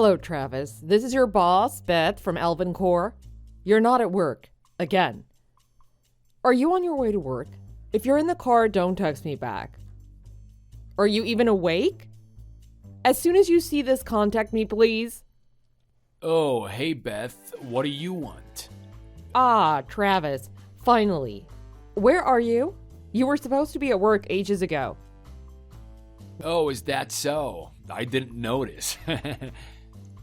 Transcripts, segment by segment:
Hello, Travis. This is your boss, Beth, from Elven Core. You're not at work. Again. Are you on your way to work? If you're in the car, don't text me back. Are you even awake? As soon as you see this, contact me, please. Oh, hey Beth, what do you want? Ah, Travis. Finally. Where are you? You were supposed to be at work ages ago. Oh, is that so? I didn't notice.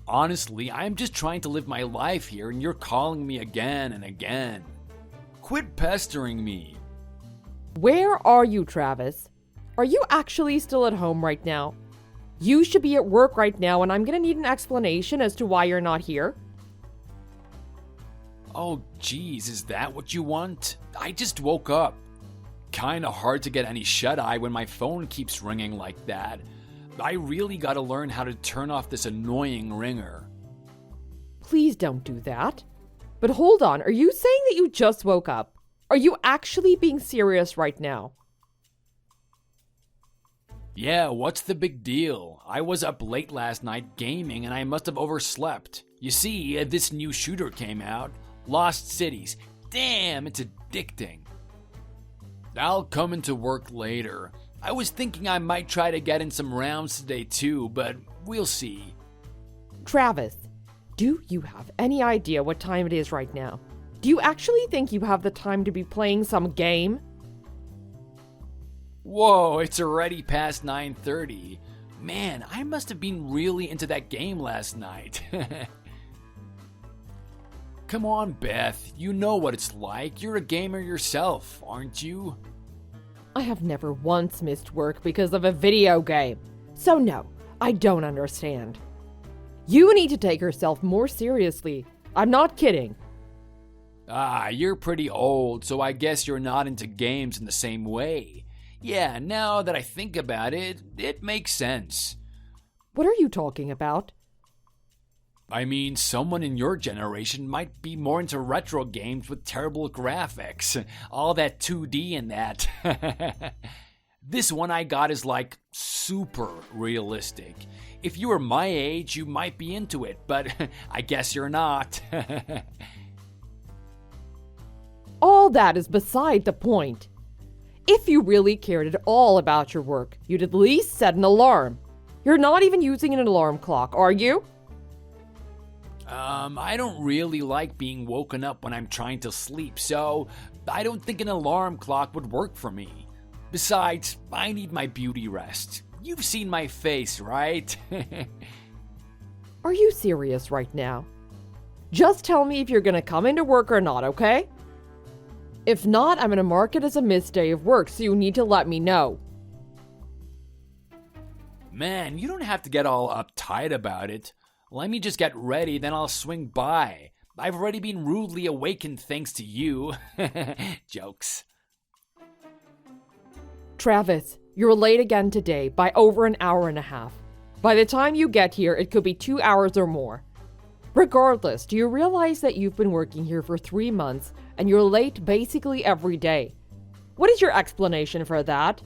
Honestly, I'm just trying to live my life here and you're calling me again and again. Quit pestering me. Where are you, Travis? Are you actually still at home right now? You should be at work right now, and I'm gonna need an explanation as to why you're not here. Oh, geez, is that what you want? I just woke up. Kinda hard to get any shut-eye when my phone keeps ringing like that. I really gotta learn how to turn off this annoying ringer. Please don't do that. But hold on, are you saying that you just woke up? Are you actually being serious right now? Yeah, what's the big deal? I was up late last night gaming and I must have overslept. You see, this new shooter came out, Lost Cities. Damn, it's addicting. I'll come into work later. I was thinking I might try to get in some rounds today too, but we'll see. Travis, do you have any idea what time it is right now? Do you actually think you have the time to be playing some game? Whoa, it's already past 9:30. Man, I must have been really into that game last night. Come on, Beth. You know what it's like. You're a gamer yourself, aren't you? I have never once missed work because of a video game. So no, I don't understand. You need to take yourself more seriously. I'm not kidding. Ah, you're pretty old, so I guess you're not into games in the same way. Yeah, now that I think about it, it makes sense. What are you talking about? I mean, someone in your generation might be more into retro games with terrible graphics. All that 2D and that. This one I got is like super realistic. If you were my age, you might be into it, but I guess you're not. All that is beside the point. If you really cared at all about your work, you'd at least set an alarm. You're not even using an alarm clock, are you? I don't really like being woken up when I'm trying to sleep, so I don't think an alarm clock would work for me. Besides, I need my beauty rest. You've seen my face, right? Are you serious right now? Just tell me if you're gonna come into work or not, okay? If not, I'm gonna mark it as a missed day of work, so you need to let me know. Man, you don't have to get all uptight about it. Let me just get ready, then I'll swing by. I've already been rudely awakened thanks to you. Jokes. Travis, you're late again today by over an hour and a half. By the time you get here, it could be 2 hours or more. Regardless, do you realize that you've been working here for 3 months and you're late basically every day? What is your explanation for that?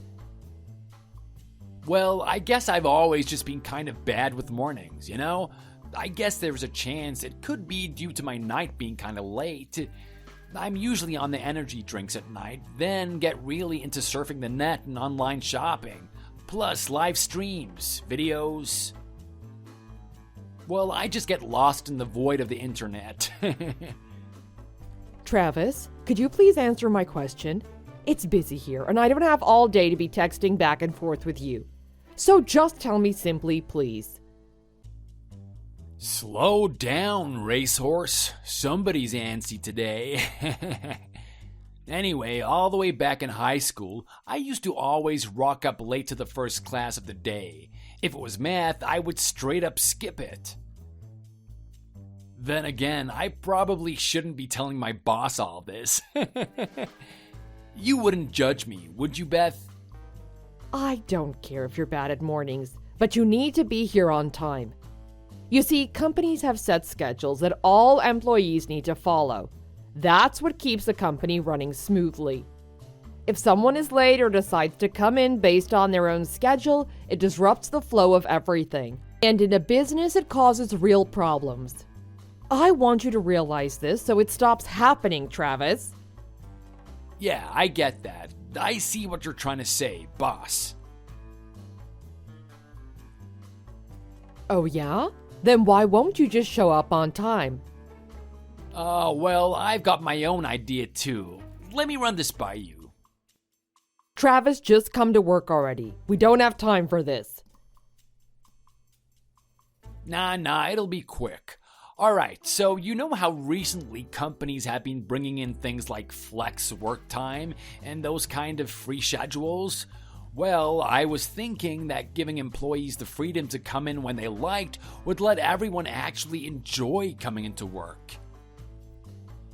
Well, I guess I've always just been kind of bad with mornings, you know? I guess there's a chance it could be due to my night being kind of late. I'm usually on the energy drinks at night, then get really into surfing the net and online shopping, plus live streams, videos. Well, I just get lost in the void of the internet. Travis, could you please answer my question? It's busy here, and I don't have all day to be texting back and forth with you. So just tell me simply, please. Slow down, racehorse. Somebody's antsy today. Anyway, all the way back in high school, I used to always rock up late to the first class of the day. If it was math, I would straight up skip it. Then again, I probably shouldn't be telling my boss all this. You wouldn't judge me, would you, Beth? I don't care if you're bad at mornings, but you need to be here on time. You see, companies have set schedules that all employees need to follow. That's what keeps a company running smoothly. If someone is late or decides to come in based on their own schedule, it disrupts the flow of everything. And in a business, it causes real problems. I want you to realize this so it stops happening, Travis. Yeah, I get that. I see what you're trying to say, boss. Oh yeah? Then why won't you just show up on time? Well, I've got my own idea too. Let me run this by you. Travis, just come to work already. We don't have time for this. Nah, it'll be quick. Alright, so you know how recently companies have been bringing in things like flex work time and those kind of free schedules? Well, I was thinking that giving employees the freedom to come in when they liked would let everyone actually enjoy coming into work.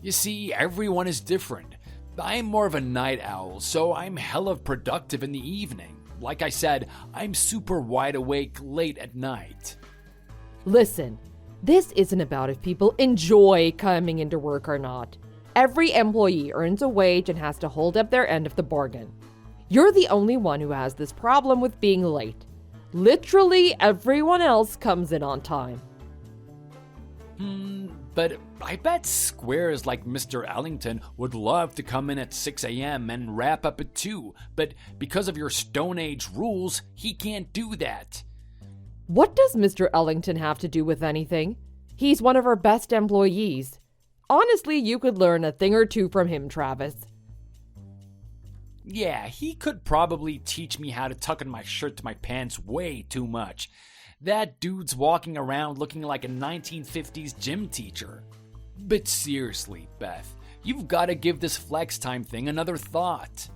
You see, everyone is different. I'm more of a night owl, so I'm hella productive in the evening. Like I said, I'm super wide awake late at night. Listen, this isn't about if people enjoy coming into work or not. Every employee earns a wage and has to hold up their end of the bargain. You're the only one who has this problem with being late. Literally everyone else comes in on time. But I bet squares like Mr. Ellington would love to come in at 6 a.m. and wrap up at 2, but because of your Stone Age rules, he can't do that. What does Mr. Ellington have to do with anything? He's one of our best employees. Honestly, you could learn a thing or two from him, Travis. Yeah, he could probably teach me how to tuck in my shirt to my pants way too much. That dude's walking around looking like a 1950s gym teacher. But seriously, Beth, you've got to give this flex time thing another thought.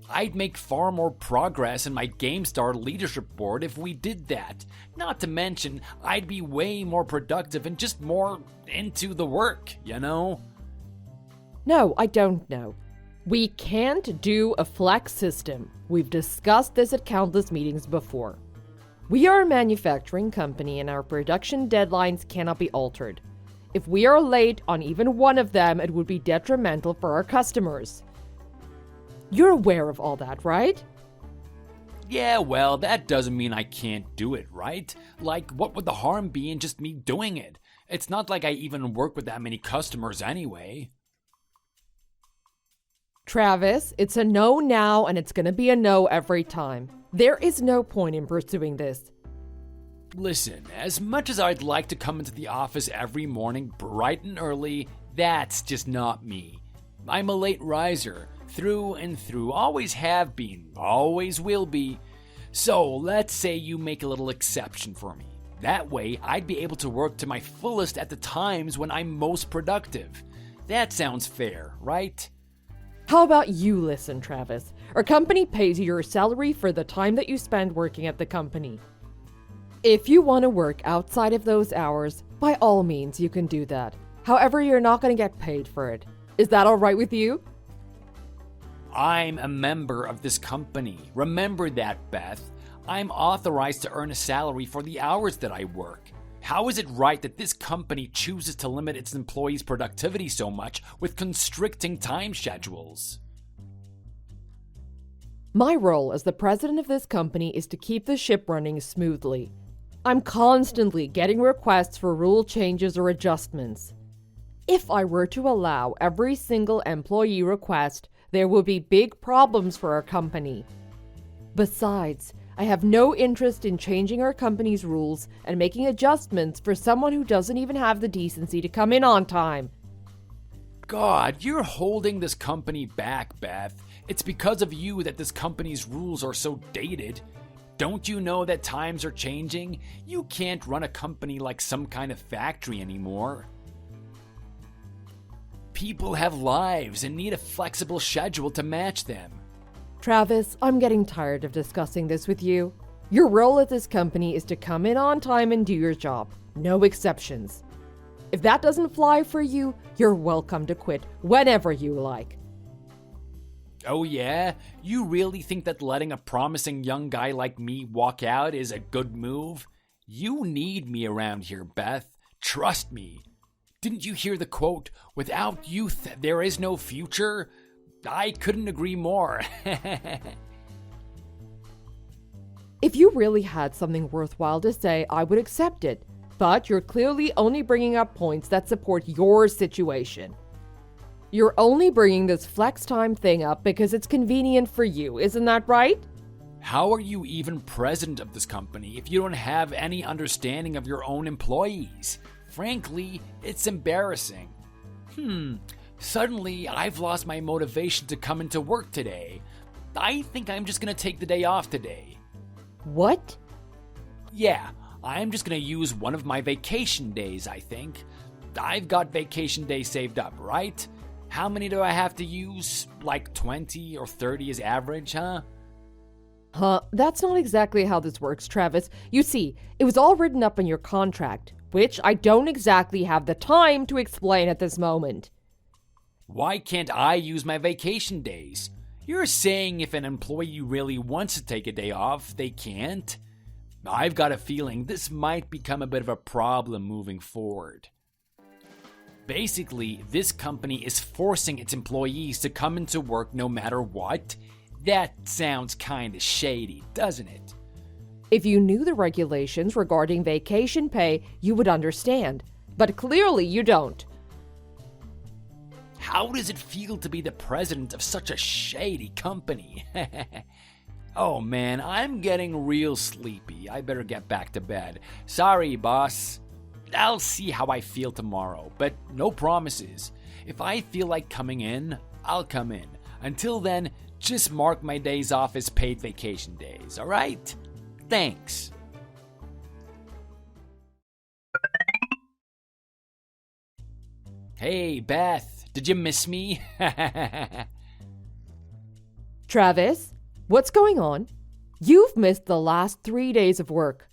I'd make far more progress in my GameStar leadership board if we did that. Not to mention, I'd be way more productive and just more into the work, you know? No, I don't know. We can't do a flex system. We've discussed this at countless meetings before. We are a manufacturing company and our production deadlines cannot be altered. If we are late on even one of them, it would be detrimental for our customers. You're aware of all that, right? Yeah, well, that doesn't mean I can't do it, right? Like, what would the harm be in just me doing it? It's not like I even work with that many customers anyway. Travis, it's a no now and it's gonna be a no every time. There is no point in pursuing this. Listen, as much as I'd like to come into the office every morning bright and early, that's just not me. I'm a late riser, through and through, always have been, always will be. So let's say you make a little exception for me. That way, I'd be able to work to my fullest at the times when I'm most productive. That sounds fair, right? How about you listen, Travis? Our company pays you your salary for the time that you spend working at the company. If you want to work outside of those hours, by all means you can do that. However, you're not going to get paid for it. Is that all right with you? I'm a member of this company. Remember that, Beth. I'm authorized to earn a salary for the hours that I work. How is it right that this company chooses to limit its employees' productivity so much with constricting time schedules? My role as the president of this company is to keep the ship running smoothly. I'm constantly getting requests for rule changes or adjustments. If I were to allow every single employee request, there would be big problems for our company. Besides, I have no interest in changing our company's rules and making adjustments for someone who doesn't even have the decency to come in on time. God, you're holding this company back, Beth. It's because of you that this company's rules are so dated. Don't you know that times are changing? You can't run a company like some kind of factory anymore. People have lives and need a flexible schedule to match them. Travis, I'm getting tired of discussing this with you. Your role at this company is to come in on time and do your job. No exceptions. If that doesn't fly for you, you're welcome to quit whenever you like. Oh yeah? You really think that letting a promising young guy like me walk out is a good move? You need me around here, Beth. Trust me. Didn't you hear the quote, "Without youth, there is no future"? I couldn't agree more. If you really had something worthwhile to say, I would accept it. But you're clearly only bringing up points that support your situation. You're only bringing this flex time thing up because it's convenient for you, isn't that right? How are you even president of this company if you don't have any understanding of your own employees? Frankly, it's embarrassing. Suddenly, I've lost my motivation to come into work today. I think I'm just gonna take the day off today. What? Yeah, I'm just gonna use one of my vacation days, I think. I've got vacation days saved up, right? How many do I have to use? Like 20 or 30 is average, huh? That's not exactly how this works, Travis. You see, it was all written up in your contract, which I don't exactly have the time to explain at this moment. Why can't I use my vacation days? You're saying if an employee really wants to take a day off, they can't? I've got a feeling this might become a bit of a problem moving forward. Basically, this company is forcing its employees to come into work no matter what. That sounds kinda shady, doesn't it? If you knew the regulations regarding vacation pay, you would understand. But clearly you don't. How does it feel to be the president of such a shady company? Oh man, I'm getting real sleepy. I better get back to bed. Sorry, boss. I'll see how I feel tomorrow, but no promises. If I feel like coming in, I'll come in. Until then, just mark my days off as paid vacation days, alright? Thanks. Hey, Beth, did you miss me? Travis, what's going on? You've missed the last 3 days of work.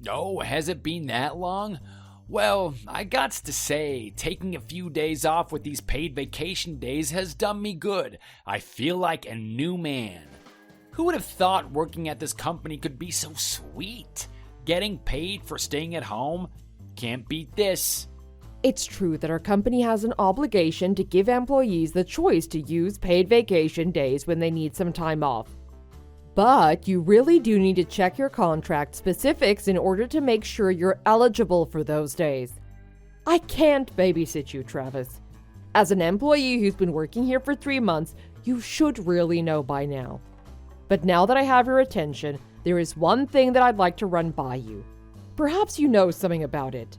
Oh, has it been that long? Well, I gots to say, taking a few days off with these paid vacation days has done me good. I feel like a new man. Who would have thought working at this company could be so sweet? Getting paid for staying at home? Can't beat this. It's true that our company has an obligation to give employees the choice to use paid vacation days when they need some time off. But you really do need to check your contract specifics in order to make sure you're eligible for those days. I can't babysit you, Travis. As an employee who's been working here for 3 months, you should really know by now. But now that I have your attention, there is one thing that I'd like to run by you. Perhaps you know something about it.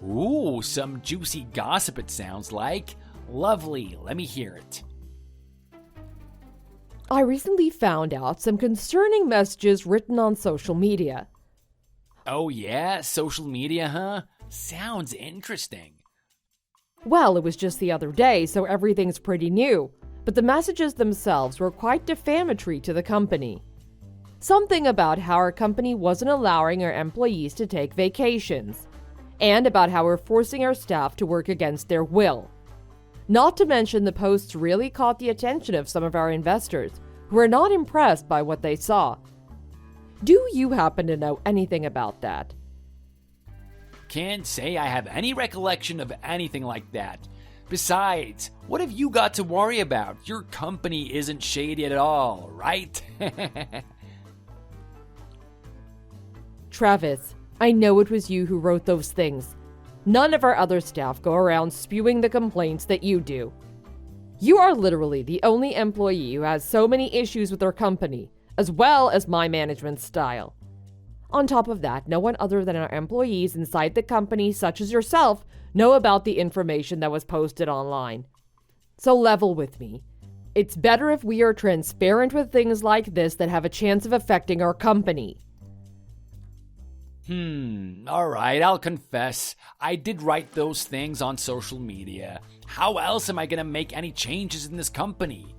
Ooh, some juicy gossip it sounds like. Lovely, let me hear it. I recently found out some concerning messages written on social media. Oh yeah, social media, huh? Sounds interesting. Well, it was just the other day, so everything's pretty new. But the messages themselves were quite defamatory to the company. Something about how our company wasn't allowing our employees to take vacations, and about how we're forcing our staff to work against their will. Not to mention the posts really caught the attention of some of our investors, who were not impressed by what they saw. Do you happen to know anything about that? Can't say I have any recollection of anything like that. Besides, what have you got to worry about? Your company isn't shady at all, right? Travis, I know it was you who wrote those things. None of our other staff go around spewing the complaints that you do. You are literally the only employee who has so many issues with our company, as well as my management style. On top of that, no one other than our employees inside the company, such as yourself, know about the information that was posted online. So level with me. It's better if we are transparent with things like this that have a chance of affecting our company. Alright, I'll confess. I did write those things on social media. How else am I gonna make any changes in this company?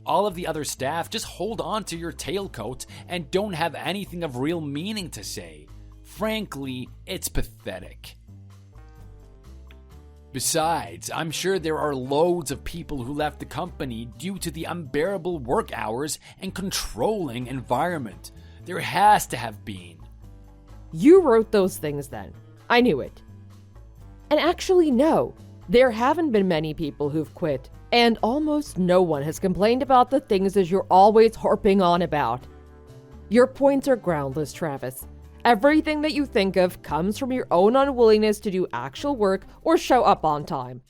All of the other staff just hold on to your tailcoat and don't have anything of real meaning to say. Frankly, it's pathetic. Besides, I'm sure there are loads of people who left the company due to the unbearable work hours and controlling environment. There has to have been. You wrote those things then. I knew it. And actually, no. There haven't been many people who've quit. And almost no one has complained about the things that you're always harping on about. Your points are groundless, Travis. Everything that you think of comes from your own unwillingness to do actual work or show up on time.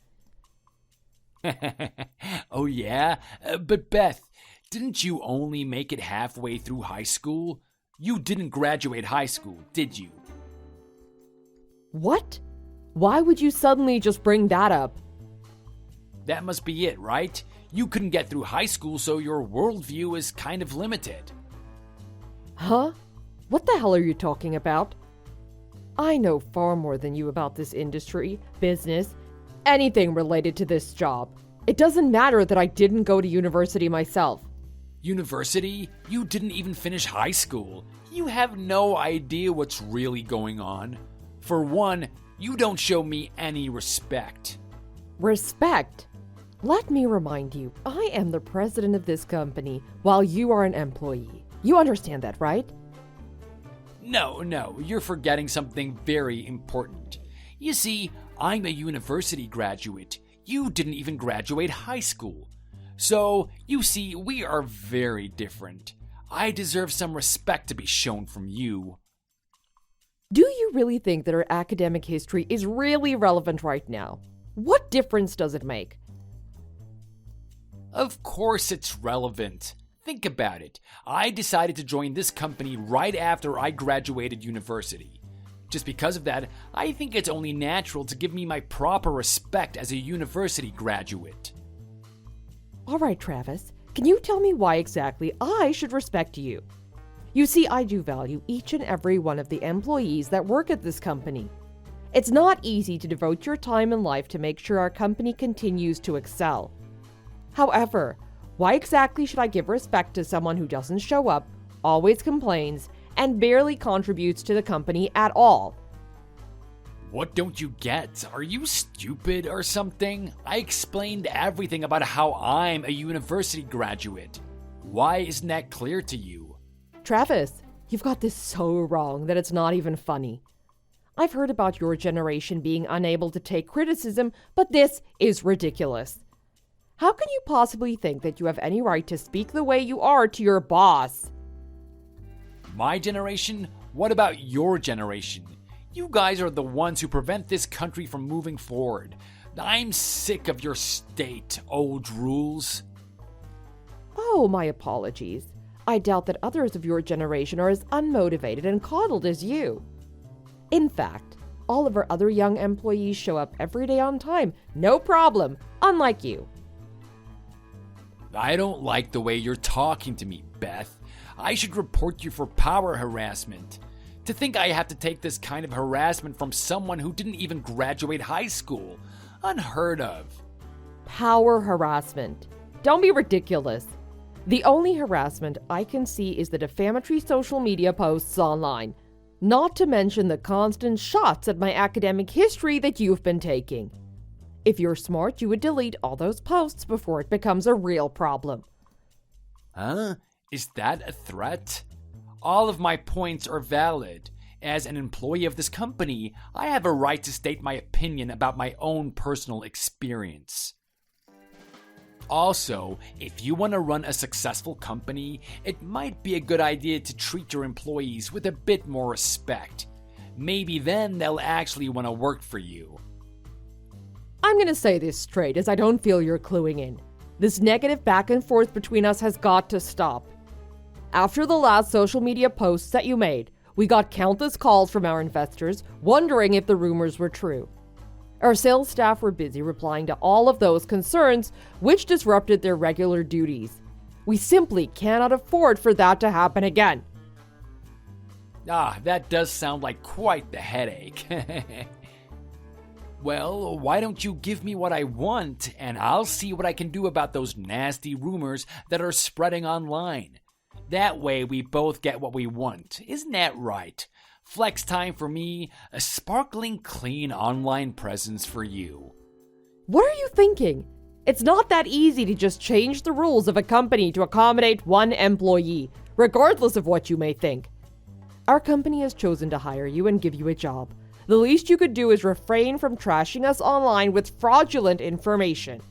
Oh yeah? But Beth, didn't you only make it halfway through high school? You didn't graduate high school, did you? What? Why would you suddenly just bring that up? That must be it, right? You couldn't get through high school, so your worldview is kind of limited. Huh? What the hell are you talking about? I know far more than you about this industry, business, anything related to this job. It doesn't matter that I didn't go to university myself. University? You didn't even finish high school. You have no idea what's really going on. For one, you don't show me any respect. Respect? Let me remind you, I am the president of this company while you are an employee. You understand that, right? No, you're forgetting something very important. You see, I'm a university graduate. You didn't even graduate high school. So, you see, we are very different. I deserve some respect to be shown from you. Do you really think that our academic history is really relevant right now? What difference does it make? Of course it's relevant. Think about it. I decided to join this company right after I graduated university. Just because of that, I think it's only natural to give me my proper respect as a university graduate. All right, Travis, can you tell me why exactly I should respect you? You see, I do value each and every one of the employees that work at this company. It's not easy to devote your time and life to make sure our company continues to excel. However, why exactly should I give respect to someone who doesn't show up, always complains, and barely contributes to the company at all? What don't you get? Are you stupid or something? I explained everything about how I'm a university graduate. Why isn't that clear to you? Travis, you've got this so wrong that it's not even funny. I've heard about your generation being unable to take criticism, but this is ridiculous. How can you possibly think that you have any right to speak the way you are to your boss? My generation? What about your generation? You guys are the ones who prevent this country from moving forward. I'm sick of your state, old rules. Oh, my apologies. I doubt that others of your generation are as unmotivated and coddled as you. In fact, all of our other young employees show up every day on time, no problem, unlike you. I don't like the way you're talking to me, Beth. I should report you for power harassment. To think I have to take this kind of harassment from someone who didn't even graduate high school. Unheard of. Power harassment. Don't be ridiculous. The only harassment I can see is the defamatory social media posts online. Not to mention the constant shots at my academic history that you've been taking. If you're smart, you would delete all those posts before it becomes a real problem. Huh? Is that a threat? All of my points are valid. As an employee of this company, I have a right to state my opinion about my own personal experience. Also, if you want to run a successful company, it might be a good idea to treat your employees with a bit more respect. Maybe then they'll actually want to work for you. I'm gonna say this straight, as I don't feel you're cluing in. This negative back and forth between us has got to stop. After the last social media posts that you made, we got countless calls from our investors wondering if the rumors were true. Our sales staff were busy replying to all of those concerns, which disrupted their regular duties. We simply cannot afford for that to happen again. That does sound like quite the headache. Well, why don't you give me what I want, and I'll see what I can do about those nasty rumors that are spreading online. That way we both get what we want. Isn't that right? Flex time for me, a sparkling clean online presence for you. What are you thinking? It's not that easy to just change the rules of a company to accommodate one employee, regardless of what you may think. Our company has chosen to hire you and give you a job. The least you could do is refrain from trashing us online with fraudulent information.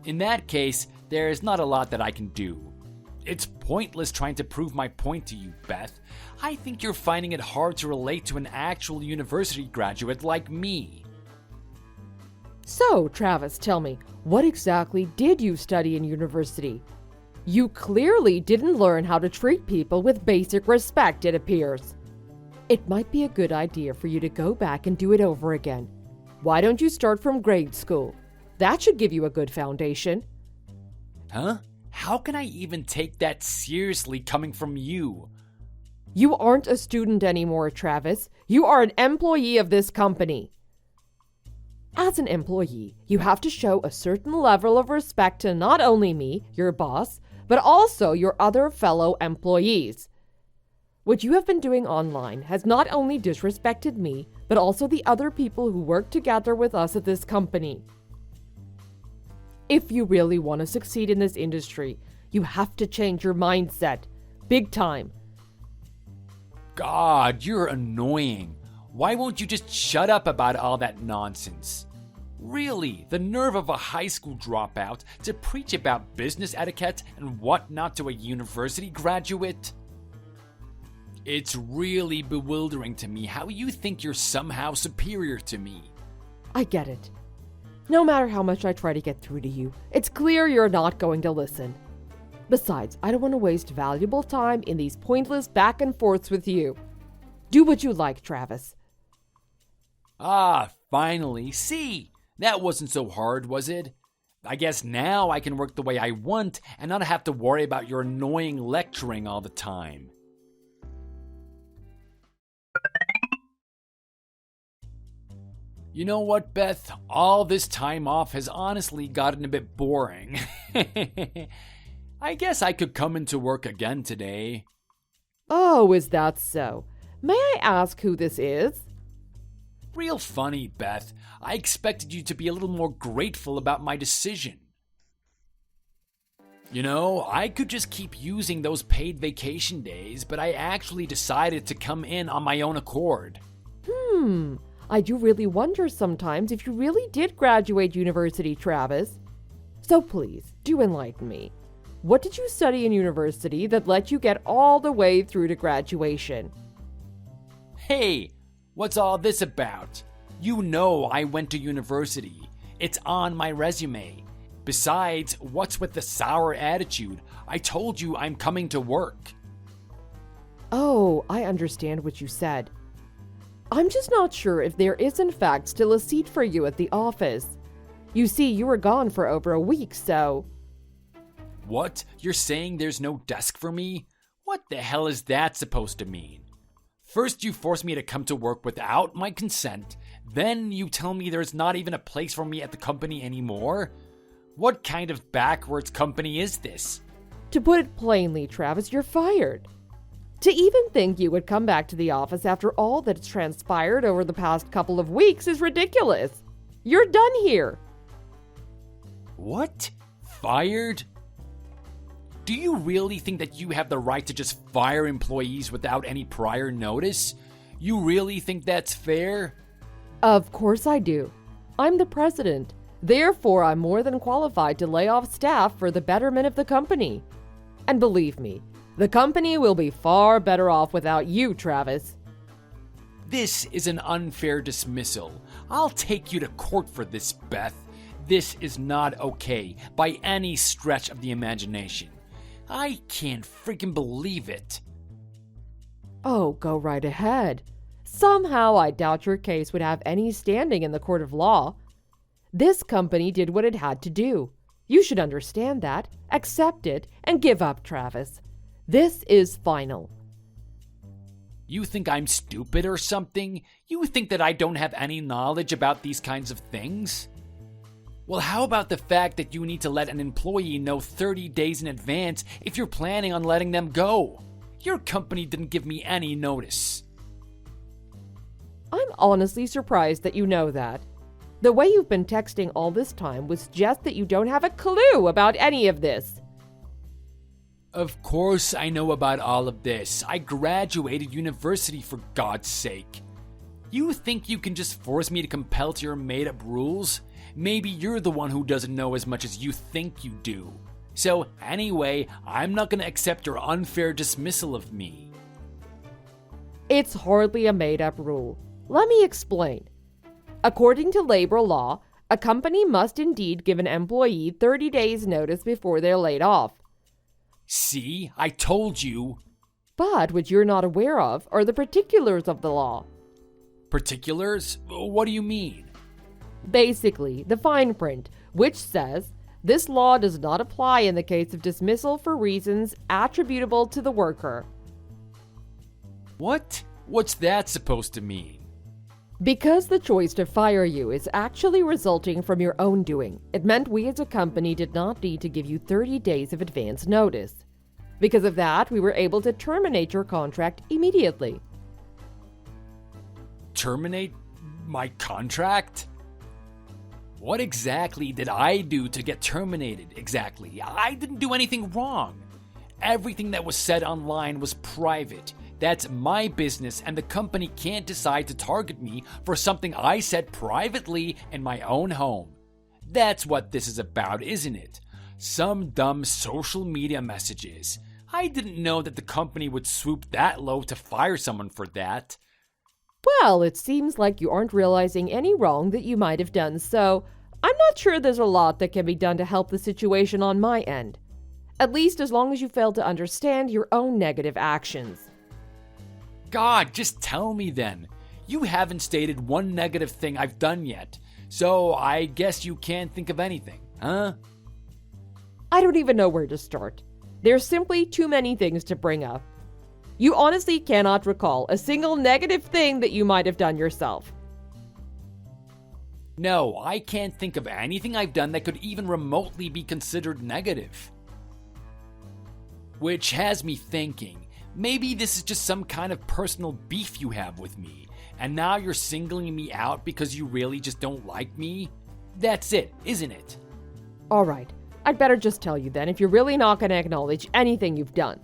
In that case, there's not a lot that I can do. It's pointless trying to prove my point to you, Beth. I think you're finding it hard to relate to an actual university graduate like me. So, Travis, tell me, what exactly did you study in university? You clearly didn't learn how to treat people with basic respect, it appears. It might be a good idea for you to go back and do it over again. Why don't you start from grade school? That should give you a good foundation. Huh? How can I even take that seriously coming from you? You aren't a student anymore, Travis. You are an employee of this company. As an employee, you have to show a certain level of respect to not only me, your boss, but also your other fellow employees. What you have been doing online has not only disrespected me, but also the other people who work together with us at this company. If you really want to succeed in this industry, you have to change your mindset. Big time. God, you're annoying. Why won't you just shut up about all that nonsense? Really, the nerve of a high school dropout to preach about business etiquette and whatnot to a university graduate? It's really bewildering to me how you think you're somehow superior to me. I get it. No matter how much I try to get through to you, it's clear you're not going to listen. Besides, I don't want to waste valuable time in these pointless back and forths with you. Do what you like, Travis. Ah, finally. See, that wasn't so hard, was it? I guess now I can work the way I want and not have to worry about your annoying lecturing all the time. You know what, Beth? All this time off has honestly gotten a bit boring. I guess I could come into work again today. Oh, is that so? May I ask who this is? Real funny, Beth. I expected you to be a little more grateful about my decision. You know, I could just keep using those paid vacation days, but I actually decided to come in on my own accord. I do really wonder sometimes if you really did graduate university, Travis. So please, do enlighten me. What did you study in university that let you get all the way through to graduation? Hey, what's all this about? You know I went to university. It's on my resume. Besides, what's with the sour attitude? I told you I'm coming to work. Oh, I understand what you said. I'm just not sure if there is in fact still a seat for you at the office. You see, you were gone for over a week, so... What? You're saying there's no desk for me? What the hell is that supposed to mean? First you force me to come to work without my consent, then you tell me there's not even a place for me at the company anymore? What kind of backwards company is this? To put it plainly, Travis, you're fired. To even think you would come back to the office after all that's transpired over the past couple of weeks is ridiculous. You're done here. What? Fired? Do you really think that you have the right to just fire employees without any prior notice? You really think that's fair? Of course I do. I'm the president. Therefore, I'm more than qualified to lay off staff for the betterment of the company. And believe me, the company will be far better off without you, Travis. This is an unfair dismissal. I'll take you to court for this, Beth. This is not okay by any stretch of the imagination. I can't freaking believe it. Oh, go right ahead. Somehow I doubt your case would have any standing in the court of law. This company did what it had to do. You should understand that, accept it, and give up, Travis. This is final. You think I'm stupid or something? You think that I don't have any knowledge about these kinds of things? Well, how about the fact that you need to let an employee know 30 days in advance if you're planning on letting them go? Your company didn't give me any notice. I'm honestly surprised that you know that. The way you've been texting all this time would suggest that you don't have a clue about any of this. Of course I know about all of this. I graduated university, for God's sake. You think you can just force me to compel to your made-up rules? Maybe you're the one who doesn't know as much as you think you do. So anyway, I'm not going to accept your unfair dismissal of me. It's hardly a made-up rule. Let me explain. According to labor law, a company must indeed give an employee 30 days' notice before they're laid off. See, I told you. But what you're not aware of are the particulars of the law. Particulars? What do you mean? Basically, the fine print, which says, this law does not apply in the case of dismissal for reasons attributable to the worker. What? What's that supposed to mean? Because the choice to fire you is actually resulting from your own doing, it meant we as a company did not need to give you 30 days of advance notice. Because of that, we were able to terminate your contract immediately. Terminate my contract? What exactly did I do to get terminated exactly? I didn't do anything wrong. Everything that was said online was private. That's my business, and the company can't decide to target me for something I said privately in my own home. That's what this is about, isn't it? Some dumb social media messages. I didn't know that the company would swoop that low to fire someone for that. Well, it seems like you aren't realizing any wrong that you might have done, so I'm not sure there's a lot that can be done to help the situation on my end. At least as long as you fail to understand your own negative actions. God, just tell me then. You haven't stated one negative thing I've done yet, so I guess you can't think of anything, huh? I don't even know where to start. There's simply too many things to bring up. You honestly cannot recall a single negative thing that you might have done yourself. No, I can't think of anything I've done that could even remotely be considered negative. Which has me thinking, maybe this is just some kind of personal beef you have with me, and now you're singling me out because you really just don't like me? That's it, isn't it? Alright, I'd better just tell you then if you're really not going to acknowledge anything you've done.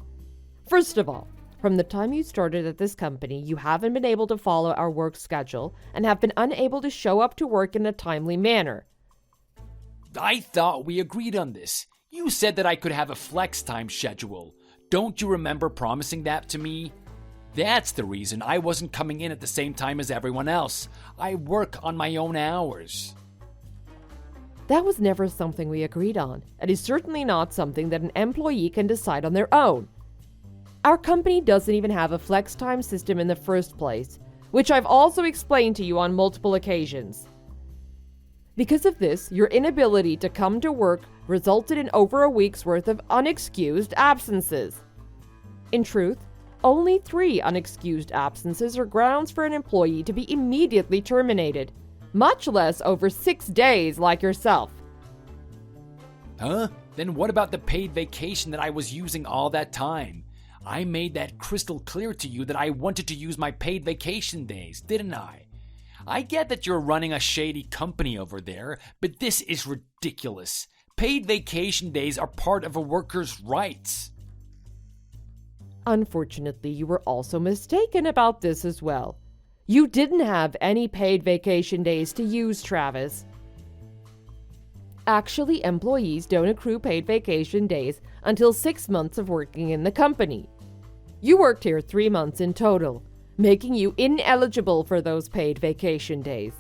First of all, from the time you started at this company, you haven't been able to follow our work schedule and have been unable to show up to work in a timely manner. I thought we agreed on this. You said that I could have a flex time schedule. Don't you remember promising that to me? That's the reason I wasn't coming in at the same time as everyone else. I work on my own hours. That was never something we agreed on, and is certainly not something that an employee can decide on their own. Our company doesn't even have a flex time system in the first place, which I've also explained to you on multiple occasions. Because of this, your inability to come to work resulted in over a week's worth of unexcused absences. In truth, only 3 unexcused absences are grounds for an employee to be immediately terminated, much less over 6 days like yourself. Huh? Then what about the paid vacation that I was using all that time? I made that crystal clear to you that I wanted to use my paid vacation days, didn't I? I get that you're running a shady company over there, but this is ridiculous. Paid vacation days are part of a worker's rights. Unfortunately, you were also mistaken about this as well. You didn't have any paid vacation days to use, Travis. Actually, employees don't accrue paid vacation days until 6 months of working in the company. You worked here 3 months in total, making you ineligible for those paid vacation days.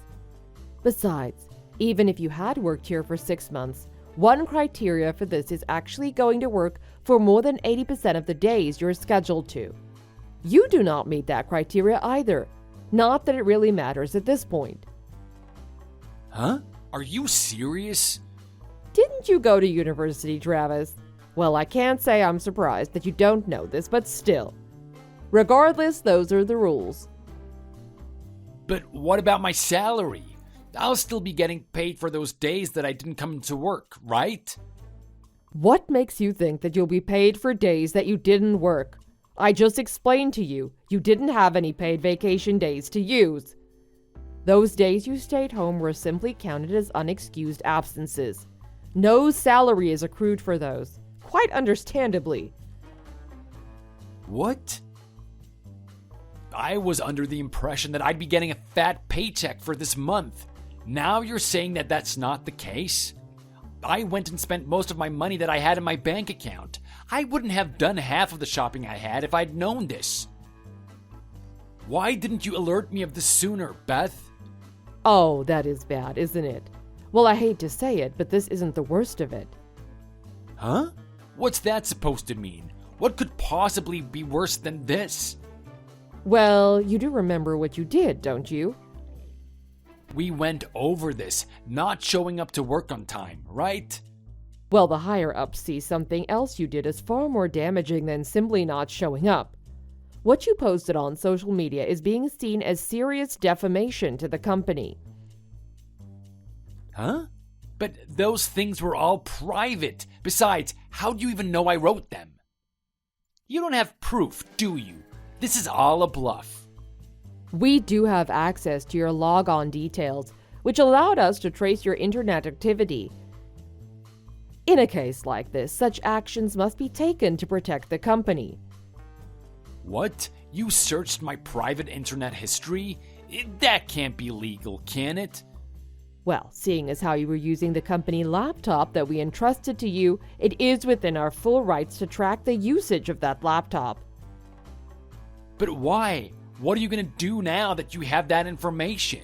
Besides, even if you had worked here for 6 months, one criteria for this is actually going to work for more than 80% of the days you're scheduled to. You do not meet that criteria either. Not that it really matters at this point. Huh? Are you serious? Didn't you go to university, Travis? Well, I can't say I'm surprised that you don't know this, but still. Regardless, those are the rules. But what about my salary? I'll still be getting paid for those days that I didn't come to work, right? What makes you think that you'll be paid for days that you didn't work? I just explained to you, you didn't have any paid vacation days to use. Those days you stayed home were simply counted as unexcused absences. No salary is accrued for those, quite understandably. What? I was under the impression that I'd be getting a fat paycheck for this month. Now you're saying that that's not the case? I went and spent most of my money that I had in my bank account. I wouldn't have done half of the shopping I had if I'd known this. Why didn't you alert me of this sooner, Beth? Oh, that is bad, isn't it? Well, I hate to say it, but this isn't the worst of it. Huh? What's that supposed to mean? What could possibly be worse than this? Well, you do remember what you did, don't you? We went over this, not showing up to work on time, right? Well, the higher-ups see something else you did as far more damaging than simply not showing up. What you posted on social media is being seen as serious defamation to the company. Huh? But those things were all private. Besides, how do you even know I wrote them? You don't have proof, do you? This is all a bluff. We do have access to your logon details, which allowed us to trace your internet activity. In a case like this, such actions must be taken to protect the company. What? You searched my private internet history? That can't be legal, can it? Well, seeing as how you were using the company laptop that we entrusted to you, it is within our full rights to track the usage of that laptop. But why? What are you going to do now that you have that information?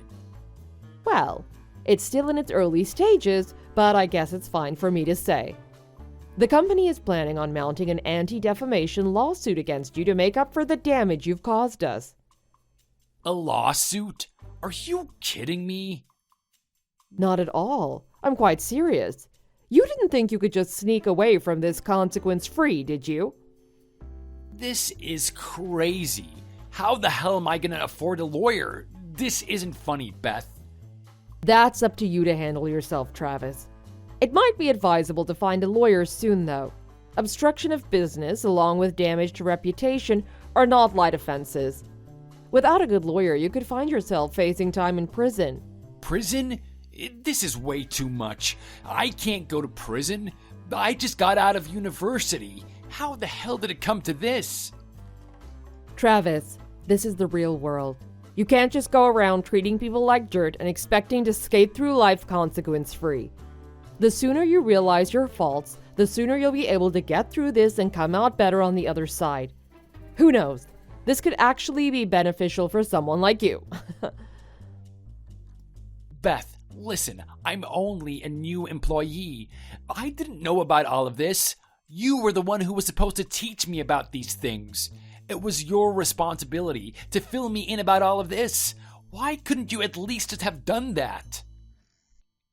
Well, it's still in its early stages, but I guess it's fine for me to say. The company is planning on mounting an anti-defamation lawsuit against you to make up for the damage you've caused us. A lawsuit? Are you kidding me? Not at all. I'm quite serious. You didn't think you could just sneak away from this consequence-free, did you? This is crazy. How the hell am I going to afford a lawyer? This isn't funny, Beth. That's up to you to handle yourself, Travis. It might be advisable to find a lawyer soon, though. Obstruction of business, along with damage to reputation, are not light offenses. Without a good lawyer, you could find yourself facing time in prison. Prison? This is way too much. I can't go to prison. I just got out of university. How the hell did it come to this? Travis, this is the real world. You can't just go around treating people like dirt and expecting to skate through life consequence-free. The sooner you realize your faults, the sooner you'll be able to get through this and come out better on the other side. Who knows? This could actually be beneficial for someone like you. Beth, listen, I'm only a new employee. I didn't know about all of this. You were the one who was supposed to teach me about these things. It was your responsibility to fill me in about all of this. Why couldn't you at least just have done that?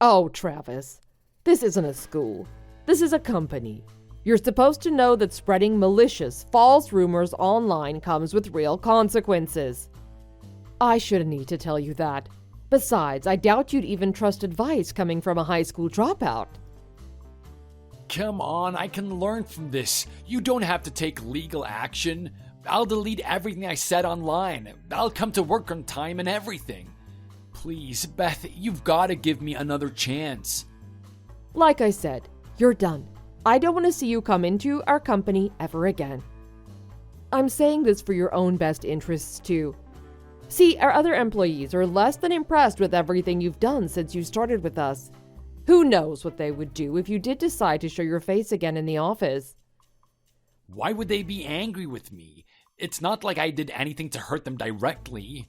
Oh, Travis, this isn't a school. This is a company. You're supposed to know that spreading malicious, false rumors online comes with real consequences. I shouldn't need to tell you that. Besides, I doubt you'd even trust advice coming from a high school dropout. Come on, I can learn from this. You don't have to take legal action. I'll delete everything I said online. I'll come to work on time and everything. Please, Beth, you've got to give me another chance. Like I said, you're done. I don't want to see you come into our company ever again. I'm saying this for your own best interests, too. See, our other employees are less than impressed with everything you've done since you started with us. Who knows what they would do if you did decide to show your face again in the office? Why would they be angry with me? It's not like I did anything to hurt them directly.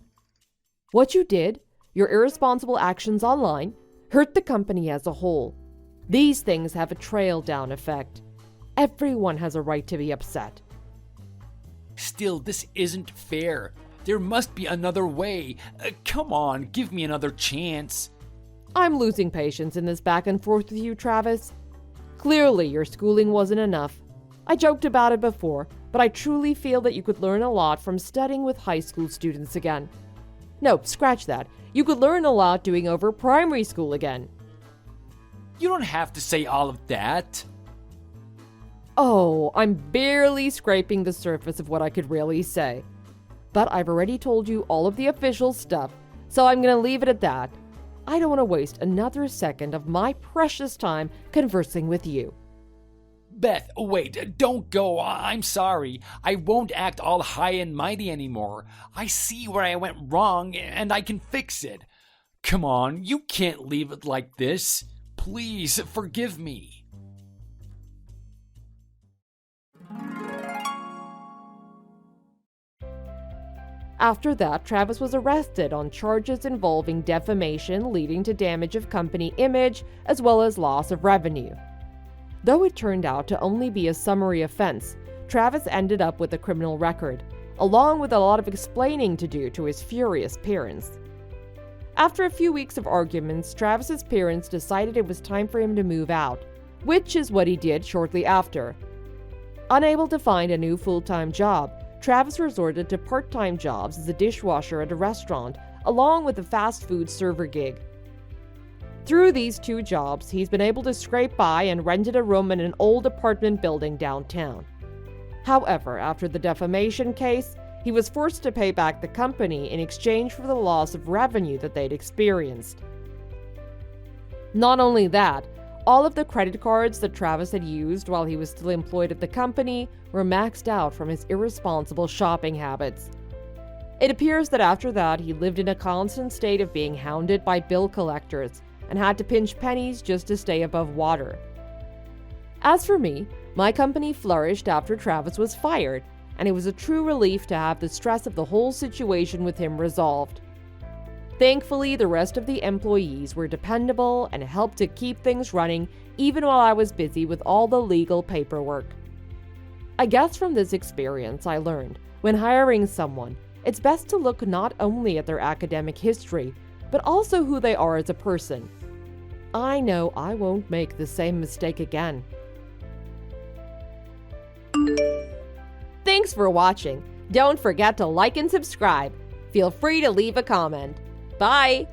What you did, your irresponsible actions online, hurt the company as a whole. These things have a trail-down effect. Everyone has a right to be upset. Still, this isn't fair. There must be another way. Come on, give me another chance. I'm losing patience in this back and forth with you, Travis. Clearly, your schooling wasn't enough. I joked about it before, but I truly feel that you could learn a lot from studying with high school students again. No, scratch that. You could learn a lot doing over primary school again. You don't have to say all of that. Oh, I'm barely scraping the surface of what I could really say. But I've already told you all of the official stuff, so I'm going to leave it at that. I don't want to waste another second of my precious time conversing with you. Beth, wait, don't go. I'm sorry. I won't act all high and mighty anymore. I see where I went wrong, and I can fix it. come on, you can't leave it like this. Please forgive me. After that, Travis was arrested on charges involving defamation leading to damage of company image as well as loss of revenue. Though it turned out to only be a summary offense, Travis ended up with a criminal record, along with a lot of explaining to do to his furious parents. After a few weeks of arguments, Travis's parents decided it was time for him to move out, which is what he did shortly after. Unable to find a new full-time job, Travis resorted to part-time jobs as a dishwasher at a restaurant, along with a fast food server gig. Through these two jobs, he's been able to scrape by and rented a room in an old apartment building downtown. However, after the defamation case, he was forced to pay back the company in exchange for the loss of revenue that they'd experienced. Not only that, all of the credit cards that Travis had used while he was still employed at the company were maxed out from his irresponsible shopping habits. It appears that after that, he lived in a constant state of being hounded by bill collectors and had to pinch pennies just to stay above water. As for me, my company flourished after Travis was fired, and it was a true relief to have the stress of the whole situation with him resolved. Thankfully, the rest of the employees were dependable and helped to keep things running even while I was busy with all the legal paperwork. I guess from this experience I learned, when hiring someone, it's best to look not only at their academic history, but also who they are as a person. I know I won't make the same mistake again. Thanks for watching. Don't forget to like and subscribe. Feel free to leave a comment. Bye!